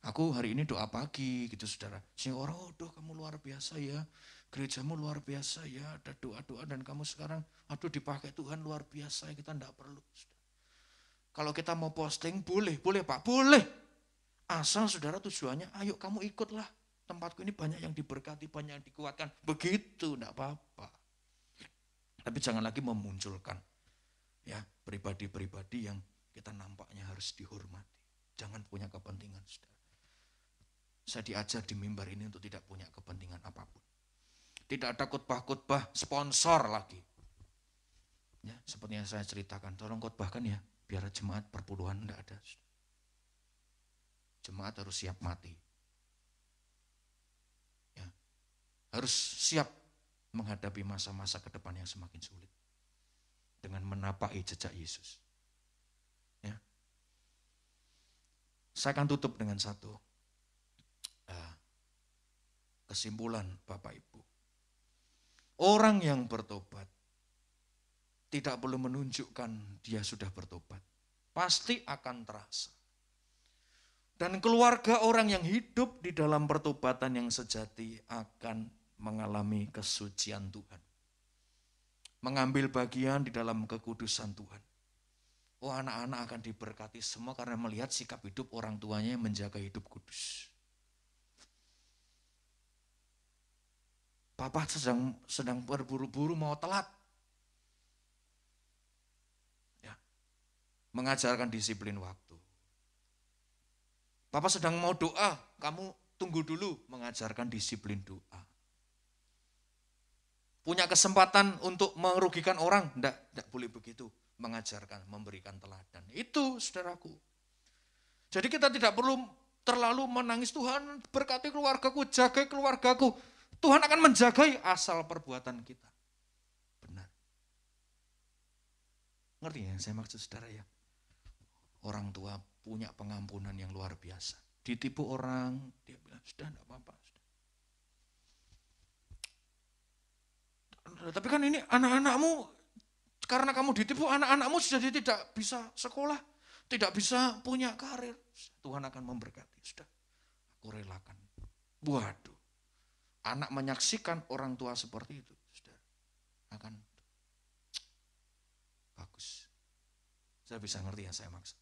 Aku hari ini doa pagi, gitu saudara. Sehingga orang, oh kamu luar biasa ya, gerejamu luar biasa ya, ada doa-doa dan kamu sekarang, aduh dipakai Tuhan luar biasa, kita tidak perlu. Saudara. Kalau kita mau posting, boleh Pak, boleh. Asal saudara tujuannya, ayo kamu ikutlah. Tempatku ini banyak yang diberkati, banyak yang dikuatkan. Begitu, tidak apa-apa. Tapi jangan lagi memunculkan ya pribadi-pribadi yang kita nampaknya harus dihormati. Jangan punya kepentingan, saudara. Saya diajar di mimbar ini untuk tidak punya kepentingan apapun. Tidak ada khotbah-khotbah sponsor lagi. Ya, seperti yang saya ceritakan, tolong khotbahkan ya, biar jemaat perpuluhan tidak ada. Jemaat harus siap mati. Ya, harus siap menghadapi masa-masa ke depan yang semakin sulit. Dengan menapai jejak Yesus. Ya. Saya akan tutup dengan satu kesimpulan Bapak Ibu. Orang yang bertobat tidak perlu menunjukkan dia sudah bertobat. Pasti akan terasa. Dan keluarga orang yang hidup di dalam pertobatan yang sejati akan mengalami kesucian Tuhan. Mengambil bagian di dalam kekudusan Tuhan. Oh, anak-anak akan diberkati semua karena melihat sikap hidup orang tuanya yang menjaga hidup kudus. Papa sedang berburu-buru mau telat. Ya, mengajarkan disiplin waktu. Papa sedang mau doa, kamu tunggu dulu, mengajarkan disiplin doa. Punya kesempatan untuk merugikan orang, enggak boleh begitu. Mengajarkan, memberikan teladan. Itu saudaraku. Jadi kita tidak perlu terlalu menangis, Tuhan berkati keluargaku, jaga keluargaku. Tuhan akan menjagai asal perbuatan kita. Benar. Ngerti ya yang saya maksud saudara ya? Orang tua punya pengampunan yang luar biasa. ditipu orang, dia bilang, sudah enggak apa-apa. Tapi kan ini anak-anakmu, karena kamu ditipu, anak-anakmu jadi tidak bisa sekolah, tidak bisa punya karir. Tuhan akan memberkati, sudah, aku relakan. Waduh, anak menyaksikan orang tua seperti itu, sudah, akan bagus. Saya bisa ngerti yang saya maksud.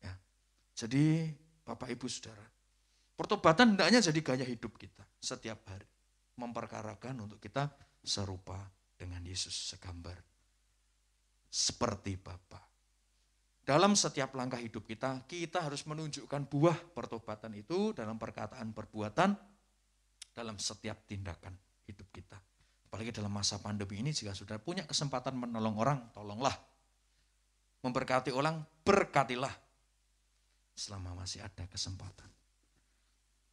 Ya. Jadi Bapak Ibu Saudara, pertobatan hendaknya jadi gaya hidup kita setiap hari. Memperkarakan untuk kita serupa dengan Yesus, segambar seperti Bapa. Dalam setiap langkah hidup kita, kita harus menunjukkan buah pertobatan itu dalam perkataan, perbuatan, dalam setiap tindakan hidup kita. Apalagi dalam masa pandemi ini, jika sudah punya kesempatan menolong orang, tolonglah. Memberkati orang, berkatilah. Selama masih ada kesempatan.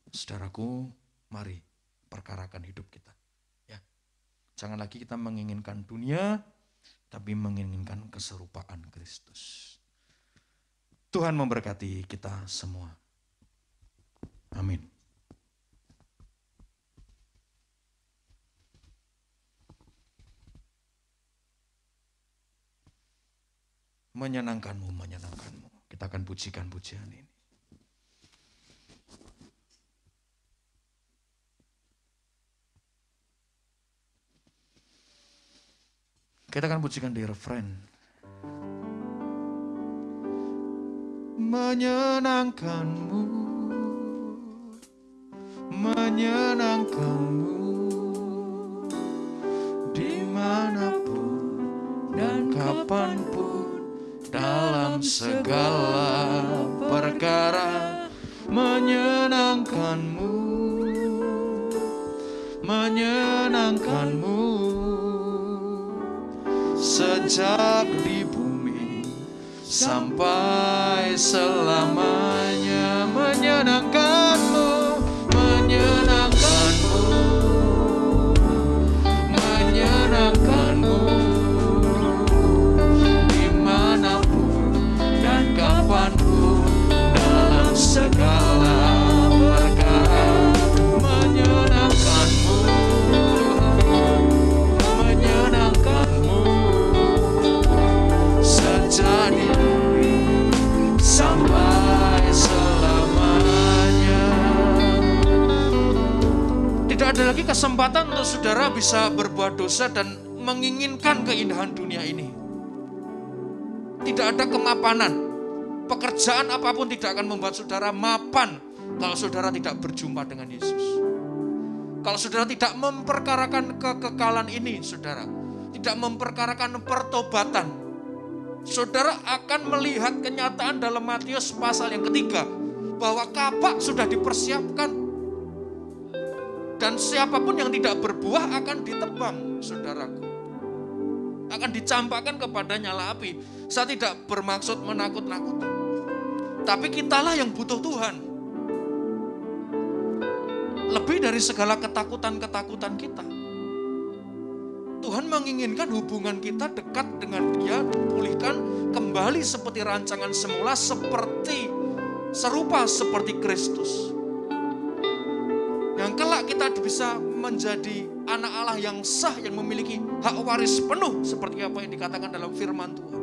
Saudaraku, mari perkarakan hidup kita. Ya. Jangan lagi kita menginginkan dunia, tapi menginginkan keserupaan Kristus. Tuhan memberkati kita semua. Amin. Menyenangkanmu, menyenangkanmu. Kita akan pujikan pujian ini. Kita akan pujikan di refrain. Menyenangkanmu, menyenangkanmu, dimanapun dan kapanpun, dalam segala perkara. Menyenangkanmu, menyenangkanmu, sejak di bumi sampai selamanya. Menyenangkanmu, menyenangkanmu, menyenangkanmu, dimanapun dan kapanpun, dalam segala perkara. Menyenangkanmu, menyenangkanmu, sejak di bumi sampai selamanya. Tidak ada lagi kesempatan untuk saudara bisa berbuat dosa dan menginginkan keindahan dunia ini. Tidak ada kemapanan. Pekerjaan apapun tidak akan membuat saudara mapan kalau saudara tidak berjumpa dengan Yesus. Kalau saudara tidak memperkarakan kekekalan ini, saudara tidak memperkarakan pertobatan, saudara akan melihat kenyataan dalam Matius pasal yang ketiga, bahwa kapak sudah dipersiapkan. Dan siapapun yang tidak berbuah akan ditebang, saudaraku. Akan dicampakkan kepada nyala api. Saya tidak bermaksud menakut-nakuti. Tapi kitalah yang butuh Tuhan. Lebih dari segala ketakutan-ketakutan kita. Tuhan menginginkan hubungan kita dekat dengan Dia, dipulihkan kembali seperti rancangan semula, serupa seperti Kristus. Yang kelak kita bisa menjadi anak Allah yang sah, yang memiliki hak waris penuh seperti apa yang dikatakan dalam firman Tuhan.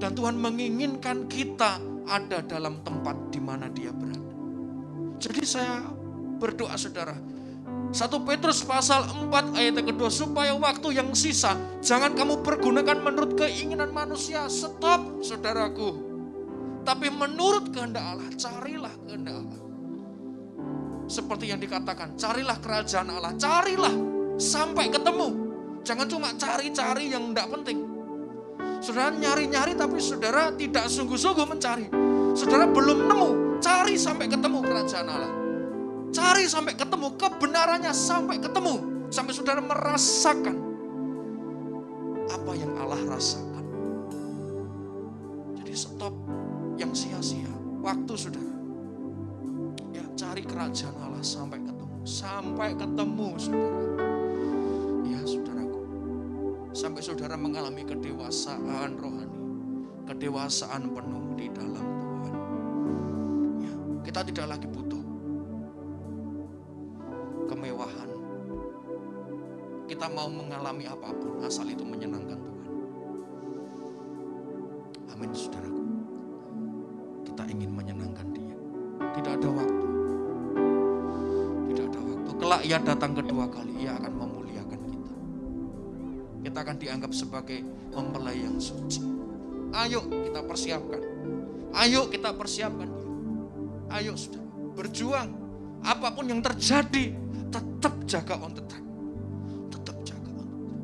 Dan Tuhan menginginkan kita ada dalam tempat di mana Dia berada. Jadi saya berdoa saudara, 1 Petrus pasal 4 ayat yang kedua, supaya waktu yang sisa jangan kamu pergunakan menurut keinginan manusia. Stop saudaraku. Tapi menurut kehendak Allah, carilah kehendak Allah. Seperti yang dikatakan, carilah kerajaan Allah, carilah sampai ketemu. Jangan cuma cari-cari yang tidak penting. Saudara nyari-nyari tapi saudara tidak sungguh-sungguh mencari. Saudara belum nemu, cari sampai ketemu kerajaan Allah. Cari sampai ketemu, kebenarannya sampai ketemu. Sampai saudara merasakan apa yang Allah rasakan. Jadi stop yang sia-sia. Waktu saudara. Ya cari kerajaan Allah sampai ketemu. Sampai ketemu saudara. Ya saudaraku. Sampai saudara mengalami kedewasaan rohani. Kedewasaan penuh di dalam Tuhan. Ya. Kita tidak lagi butuh kemewahan. Kita mau mengalami apapun asal itu menyenangkan Tuhan. Amin, saudaraku. Kita ingin menyenangkan Dia. Tidak ada waktu. Tidak ada waktu. Kelak Ia datang kedua kali, Ia akan memuliakan kita. Kita akan dianggap sebagai mempelai yang suci. Ayo kita persiapkan. Ayo kita persiapkan diri. Ayo saudara, berjuang. Apapun yang terjadi, tetap jaga on the track. Tetap jaga on the track.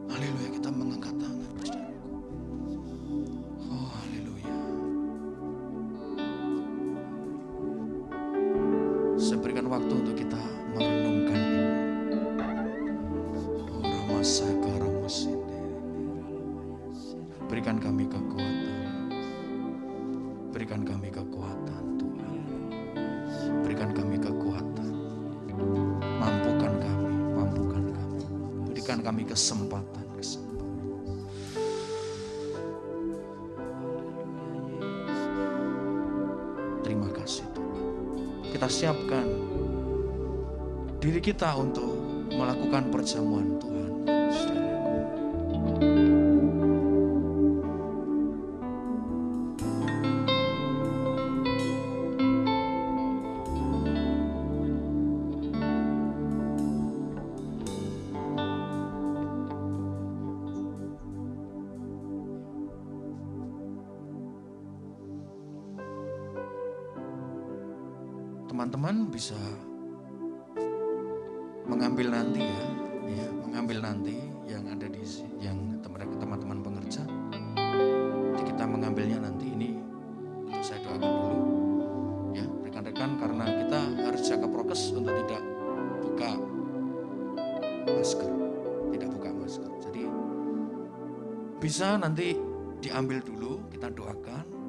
Haleluya, kita mengangkat tangan, saudaraku. Oh, haleluya. Saya berikan waktu untuk kita merenungkan ini. Oh, berikan kami kekuatan. Berikan kami kekuatan Tuhan. Berikan kami kekuatan. Mampukan kami, mampukan kami. Berikan kami kesempatan. Terima kasih Tuhan. Kita siapkan diri kita untuk melakukan perjamuan Tuhan. Teman-teman bisa mengambil nanti ya, mengambil nanti yang ada di yang teman-teman pengerja. Jadi kita mengambilnya nanti ini untuk saya doakan dulu ya rekan-rekan, karena kita harus jaga prokes untuk tidak buka masker, tidak buka masker. Jadi bisa nanti diambil dulu, kita doakan.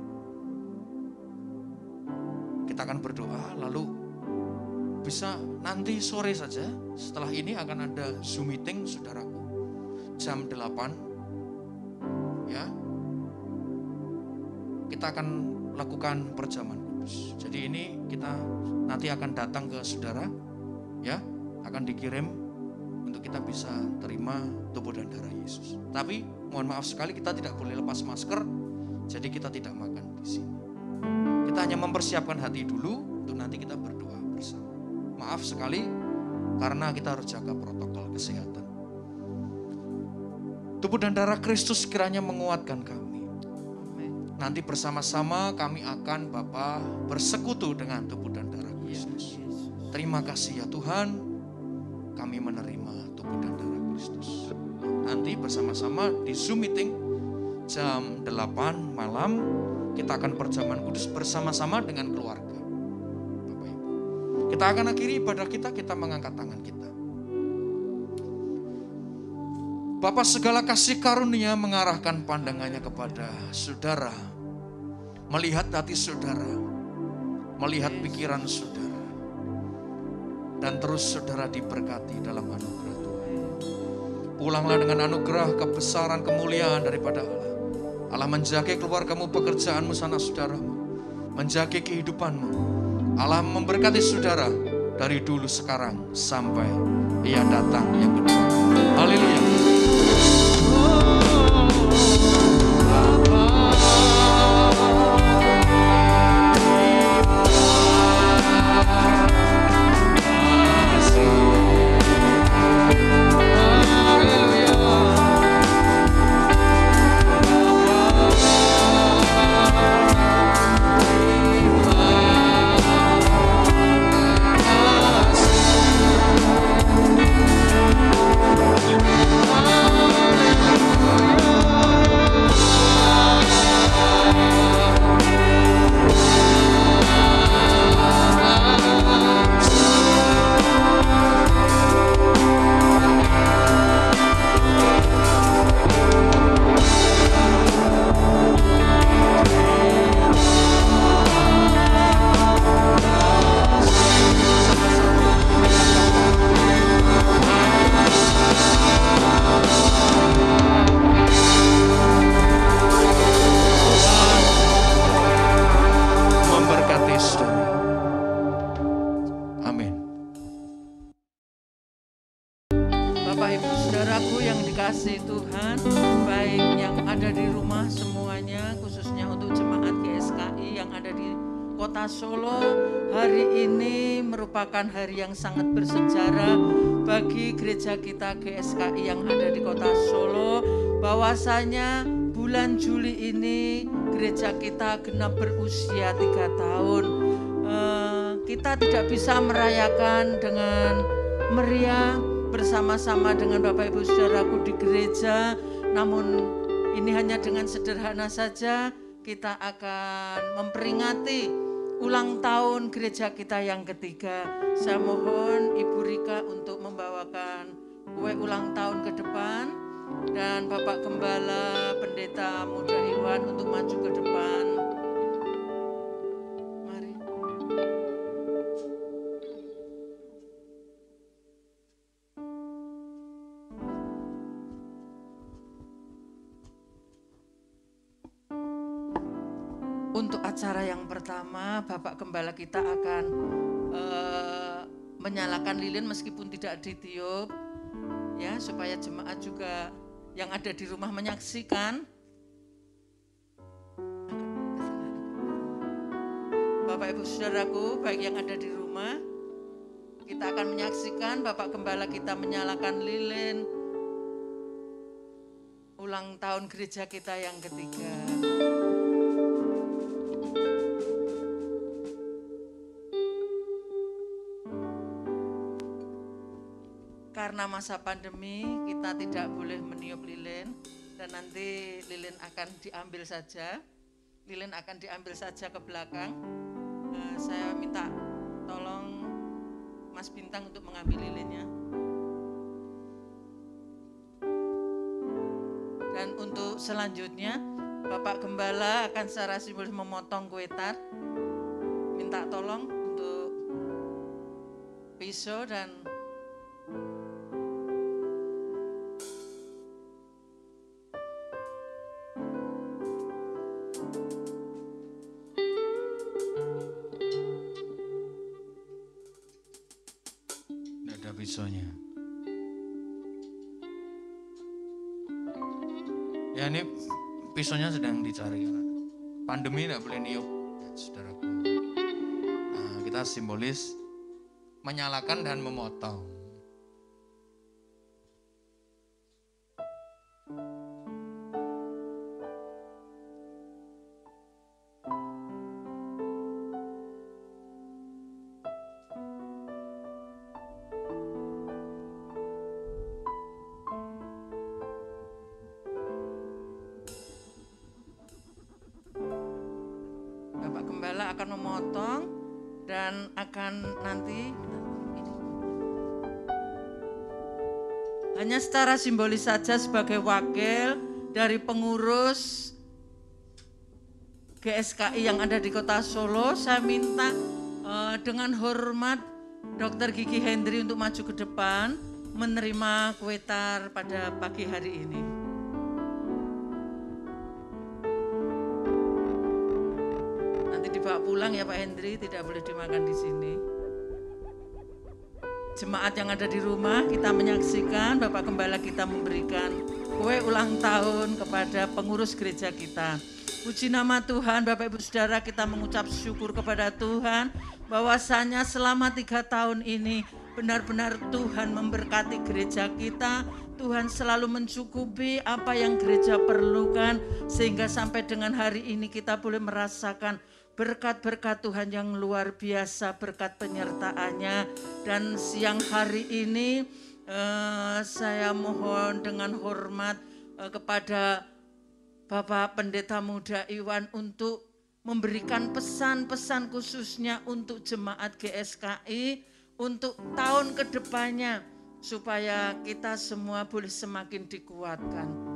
Kita akan berdoa, lalu bisa nanti sore saja. Setelah ini akan ada Zoom meeting, saudaraku, jam 8. Ya, kita akan lakukan perjamuan kudus. Jadi ini kita nanti akan datang ke saudara, ya, akan dikirim untuk kita bisa terima tubuh dan darah Yesus. Tapi mohon maaf sekali kita tidak boleh lepas masker, jadi kita tidak makan di sini. Kita hanya mempersiapkan hati dulu untuk nanti kita berdoa bersama. Maaf sekali karena kita harus jaga protokol kesehatan. Tubuh dan darah Kristus kiranya menguatkan kami. Nanti bersama-sama kami akan Bapa bersekutu dengan tubuh dan darah Kristus. Terima kasih ya Tuhan, kami menerima tubuh dan darah Kristus. Nanti bersama-sama di Zoom meeting jam 8 malam. Kita akan perjamuan kudus bersama-sama dengan keluarga. Bapak Ibu. Kita akan akhiri ibadah kita mengangkat tangan kita. Bapa, segala kasih karunia mengarahkan pandangannya kepada saudara. Melihat hati saudara. Melihat pikiran saudara. Dan terus saudara diberkati dalam anugerah Tuhan. Pulanglah dengan anugerah, kebesaran, kemuliaan daripada Allah. Allah menjaga keluargamu, pekerjaanmu, sanak saudaramu. Menjaga kehidupanmu. Allah memberkati saudara dari dulu, sekarang, sampai Ia datang yang kedua. Haleluya. Bapak Ibu Saudaraku yang dikasihi Tuhan, baik yang ada di rumah semuanya, khususnya untuk jemaat GSKI yang ada di Kota Solo, hari ini merupakan hari yang sangat bersejarah bagi gereja kita GSKI yang ada di Kota Solo, bahwasanya bulan Juli ini gereja kita genap berusia 3 tahun. Kita tidak bisa merayakan dengan meriah bersama-sama dengan Bapak Ibu Saudaraku di gereja, namun ini hanya dengan sederhana saja kita akan memperingati ulang tahun gereja kita yang ketiga. Saya mohon Ibu Rika untuk membawakan kue ulang tahun ke depan, dan Bapak Gembala Pendeta Muda Iwan untuk maju ke depan. Mari. Untuk acara yang pertama, Bapak Gembala kita akan menyalakan lilin meskipun tidak ditiup, ya, supaya jemaat juga yang ada di rumah menyaksikan. Bapak Ibu Saudaraku, baik yang ada di rumah, kita akan menyaksikan Bapak Gembala kita menyalakan lilin ulang tahun gereja kita yang ketiga. Karena masa pandemi kita tidak boleh meniup lilin, dan nanti lilin akan diambil saja. Lilin akan diambil saja ke belakang. Saya minta tolong Mas Bintang untuk mengambil lilinnya. Dan untuk selanjutnya Bapak Gembala akan secara simbolis memotong kue tart. Minta tolong untuk pisau dan pisaunya. Ya, ini pisaunya sedang dicari. Pandemi tidak boleh niup, saudaraku. Nah, kita simbolis menyalakan dan memotong. akan memotong dan akan nanti hanya secara simbolis saja sebagai wakil dari pengurus GSKI yang ada di Kota Solo. Saya minta dengan hormat Dr. Gigi Hendri untuk maju ke depan menerima kue tart pada pagi hari ini. Dibawa pulang ya Pak Hendri, tidak boleh dimakan di sini. Jemaat yang ada di rumah, kita menyaksikan Bapak Gembala kita memberikan kue ulang tahun kepada pengurus gereja kita. Puji nama Tuhan, Bapak Ibu Saudara, kita mengucap syukur kepada Tuhan bahwasanya selama 3 tahun ini benar-benar Tuhan memberkati gereja kita. Tuhan selalu mencukupi apa yang gereja perlukan, sehingga sampai dengan hari ini kita boleh merasakan berkat-berkat Tuhan yang luar biasa, berkat penyertaannya. Dan siang hari ini saya mohon dengan hormat kepada Bapak Pendeta Muda Iwan untuk memberikan pesan-pesan khususnya untuk jemaat GSKI untuk tahun kedepannya, supaya kita semua boleh semakin dikuatkan.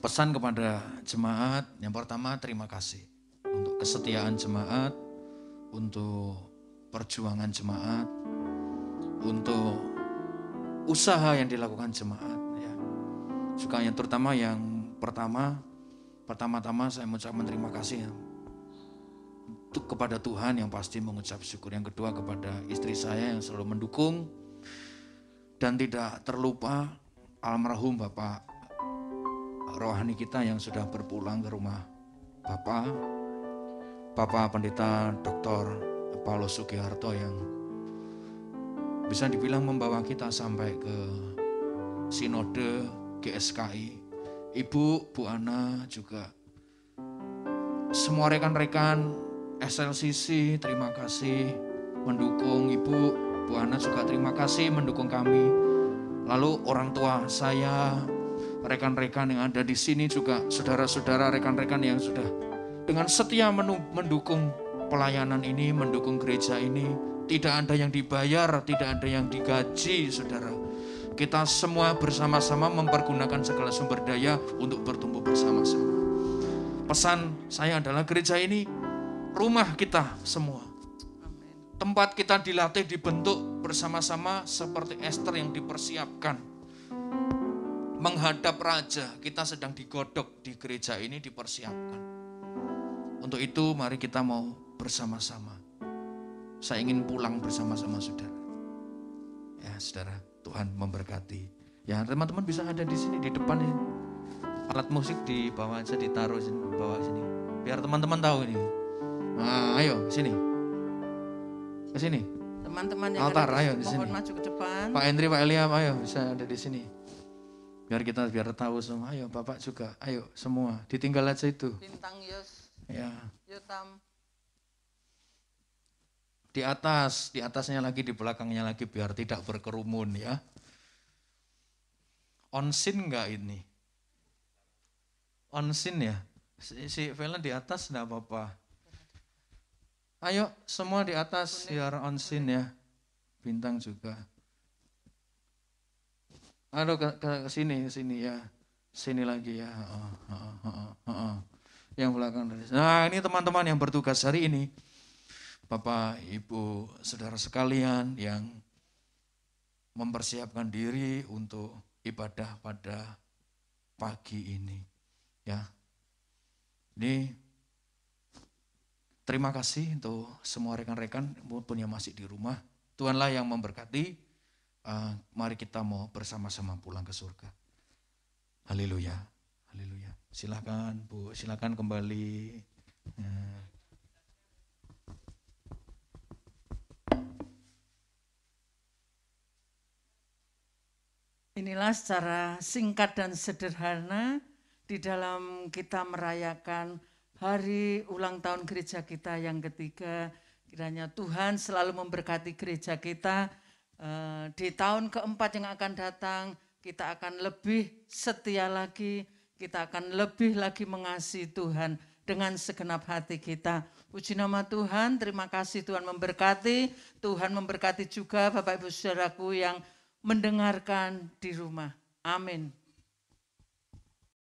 Pesan kepada jemaat, yang pertama terima kasih untuk kesetiaan jemaat, untuk perjuangan jemaat, untuk usaha yang dilakukan jemaat. Ya. Juga yang terutama pertama-tama saya mengucapkan terima kasih kepada Tuhan yang pasti mengucap syukur. Yang kedua kepada istri saya yang selalu mendukung. Dan tidak terlupa almarhum Bapak rohani kita yang sudah berpulang ke rumah Bapak Pendeta Dr. Paulus Sugiharto yang bisa dibilang membawa kita sampai ke Sinode GSKI. Ibu, Bu Ana juga. Semua rekan-rekan SLCC terima kasih mendukung. Ibu, Bu Ana juga terima kasih mendukung kami. Lalu orang tua saya, rekan-rekan yang ada di sini juga, saudara-saudara rekan-rekan yang sudah dengan setia mendukung pelayanan ini, mendukung gereja ini. Tidak ada yang dibayar, tidak ada yang digaji, saudara. Kita semua bersama-sama mempergunakan segala sumber daya untuk bertumbuh bersama-sama. Pesan saya adalah gereja ini rumah kita semua. Tempat kita dilatih, dibentuk bersama-sama seperti Esther yang dipersiapkan. Menghadap raja, kita sedang digodok di gereja ini, dipersiapkan. Untuk itu mari kita mau bersama-sama. Saya ingin pulang bersama-sama saudara. Ya saudara, Tuhan memberkati. Ya teman-teman bisa ada di sini, di depan ini. Alat musik dibawa aja, ditaruh sini, bawa sini. Biar teman-teman tahu ini. Nah, ayo sini. Ke sini. Teman-teman yang altar, ada ayo di di sini, mohon sini. maju ke depan. Pak Hendri, Pak Eliam, ayo bisa ada di sini. Biar tahu semua. Ayo Bapak juga, ayo semua. Ditinggal aja itu. Bintang Yos, Ya. Yotam. Di atasnya lagi, di belakangnya lagi biar tidak berkerumun ya. Onsin enggak ini? Onsin ya? Si Velen di atas enggak apa-apa. Ayo semua di atas biar onsin ya. Bintang juga. Aduh ke sini ya. Sini lagi ya. Yang belakang. Nah ini teman-teman yang bertugas hari ini. Bapak, Ibu, saudara sekalian yang mempersiapkan diri untuk ibadah pada pagi ini. Ya, ini terima kasih untuk semua rekan-rekan maupun yang masih di rumah. Tuhanlah yang memberkati. Mari kita mau bersama-sama pulang ke surga. Haleluya, haleluya. Silakan Bu, silakan kembali. Ya. Inilah secara singkat dan sederhana di dalam kita merayakan hari ulang tahun gereja kita yang ketiga. Kiranya Tuhan selalu memberkati gereja kita. Di tahun keempat yang akan datang, kita akan lebih setia lagi, kita akan lebih lagi mengasihi Tuhan dengan segenap hati kita. Puji nama Tuhan, terima kasih Tuhan memberkati. Tuhan memberkati juga Bapak Ibu Saudaraku yang mendengarkan di rumah. Amin.